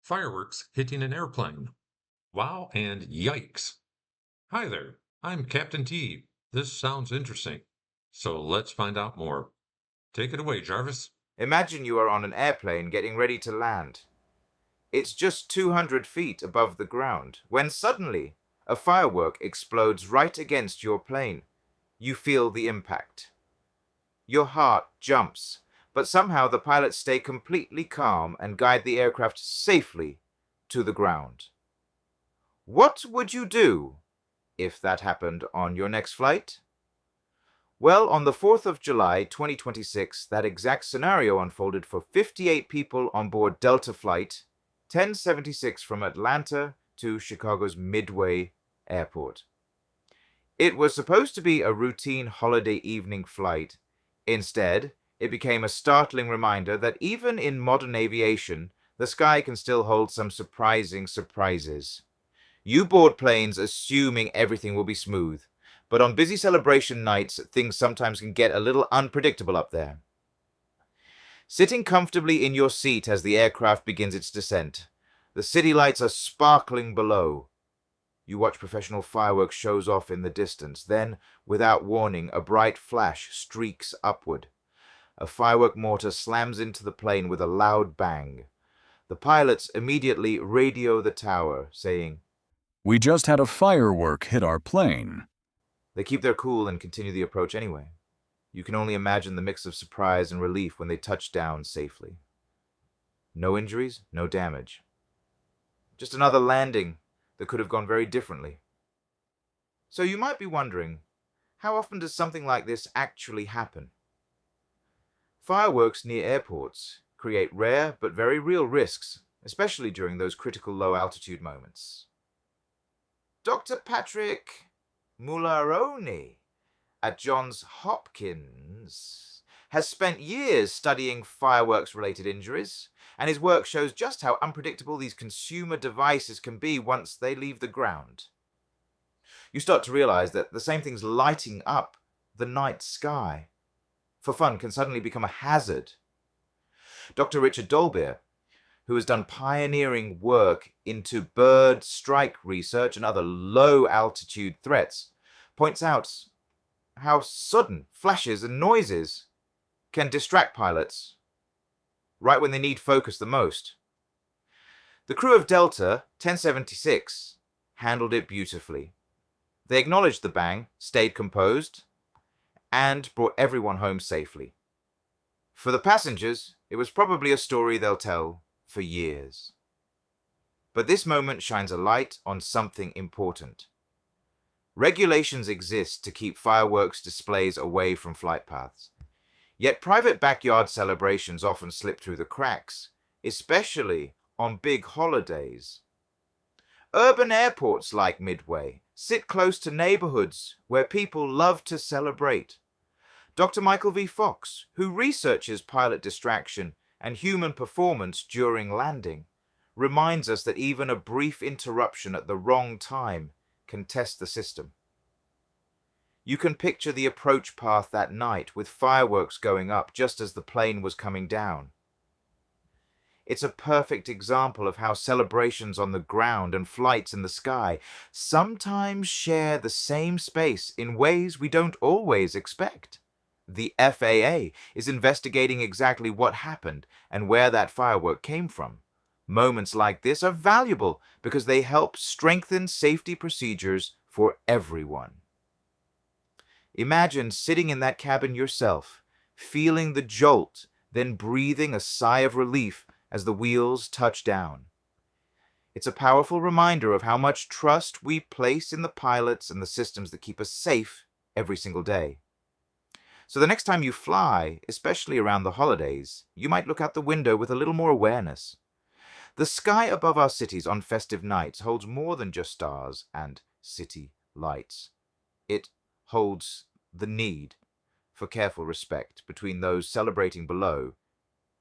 Fireworks hitting an airplane. Wow and yikes. Hi there, I'm Captain T. This sounds interesting. So let's find out more. Take it away, Jarvis. Imagine you are on an airplane getting ready to land. It's just 200 feet above the ground when suddenly a firework explodes right against your plane. You feel the impact. Your heart jumps, but somehow the pilots stay completely calm and guide the aircraft safely to the ground. What would you do if that happened on your next flight? Well, on the 4th of July, 2026, that exact scenario unfolded for 58 people on board Delta Flight 1076 from Atlanta to Chicago's Midway Airport. It was supposed to be a routine holiday evening flight. Instead, it became a startling reminder that even in modern aviation, the sky can still hold some surprising surprises. You board planes assuming everything will be smooth, but on busy celebration nights, things sometimes can get a little unpredictable up there. Sitting comfortably in your seat as the aircraft begins its descent, the city lights are sparkling below. You watch professional fireworks shows off in the distance. Then, without warning, a bright flash streaks upward. A firework mortar slams into the plane with a loud bang. The pilots immediately radio the tower, saying, "We just had a firework hit our plane." They keep their cool and continue the approach anyway. You can only imagine the mix of surprise and relief when they touch down safely. No injuries, no damage. Just another landing that could have gone very differently. So you might be wondering, how often does something like this actually happen? Fireworks near airports create rare but very real risks, especially during those critical low-altitude moments. Dr. Patrick Mularoni at Johns Hopkins has spent years studying fireworks-related injuries, and his work shows just how unpredictable these consumer devices can be once they leave the ground. You start to realize that the same things lighting up the night sky for fun can suddenly become a hazard. Dr. Richard Dolbear, who has done pioneering work into bird strike research and other low-altitude threats, points out how sudden flashes and noises can distract pilots right when they need focus the most. The crew of Delta 1076 handled it beautifully. They acknowledged the bang, stayed composed, and brought everyone home safely. For the passengers, it was probably a story they'll tell for years. But this moment shines a light on something important. Regulations exist to keep fireworks displays away from flight paths. Yet private backyard celebrations often slip through the cracks, especially on big holidays. Urban airports like Midway sit close to neighborhoods where people love to celebrate. Dr. Michael V. Fox, who researches pilot distraction and human performance during landing, reminds us that even a brief interruption at the wrong time can test the system. You can picture the approach path that night with fireworks going up just as the plane was coming down. It's a perfect example of how celebrations on the ground and flights in the sky sometimes share the same space in ways we don't always expect. The FAA is investigating exactly what happened and where that firework came from. Moments like this are valuable because they help strengthen safety procedures for everyone. Imagine sitting in that cabin yourself, feeling the jolt, then breathing a sigh of relief as the wheels touch down. It's a powerful reminder of how much trust we place in the pilots and the systems that keep us safe every single day. So the next time you fly, especially around the holidays, you might look out the window with a little more awareness. The sky above our cities on festive nights holds more than just stars and city lights. It holds the need for careful respect between those celebrating below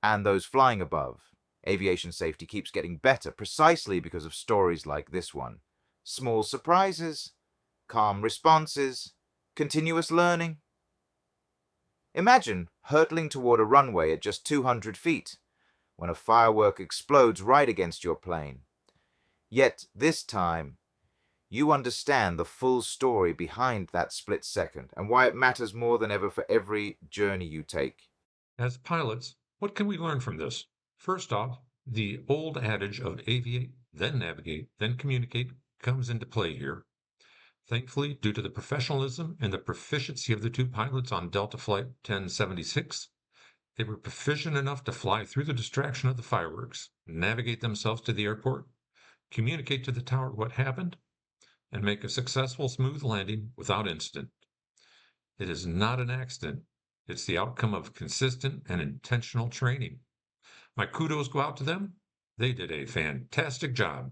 and those flying above. Aviation safety keeps getting better precisely because of stories like this one. Small surprises, calm responses, continuous learning. Imagine hurtling toward a runway at just 200 feet. when a firework explodes right against your plane. Yet this time, you understand the full story behind that split second and why it matters more than ever for every journey you take. As pilots, what can we learn from this? First off, the old adage of aviate, then navigate, then communicate comes into play here. Thankfully, due to the professionalism and the proficiency of the two pilots on Delta Flight 1076, they were proficient enough to fly through the distraction of the fireworks, navigate themselves to the airport, communicate to the tower what happened, and make a successful, smooth landing without incident. It is not an accident. It's the outcome of consistent and intentional training. My kudos go out to them. They did a fantastic job.